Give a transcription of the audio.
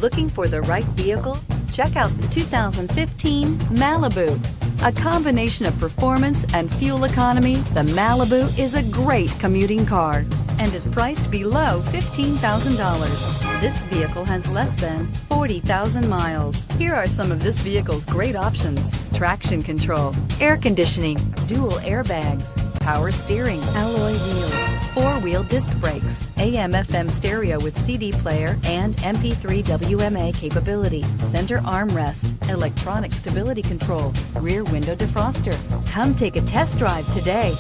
Looking for the right vehicle? Check out the 2015 Malibu. A combination of performance and fuel economy, the Malibu is a great commuting car and is priced below $15,000. This vehicle has less than 40,000 miles. Here are some of this vehicle's great options: traction control, air conditioning, dual airbags, power steering, alloy wheels, four-wheel disc brakes, AM/FM stereo with CD player and MP3 WMA capability, center armrest, electronic stability control, rear window defroster. Come take a test drive today.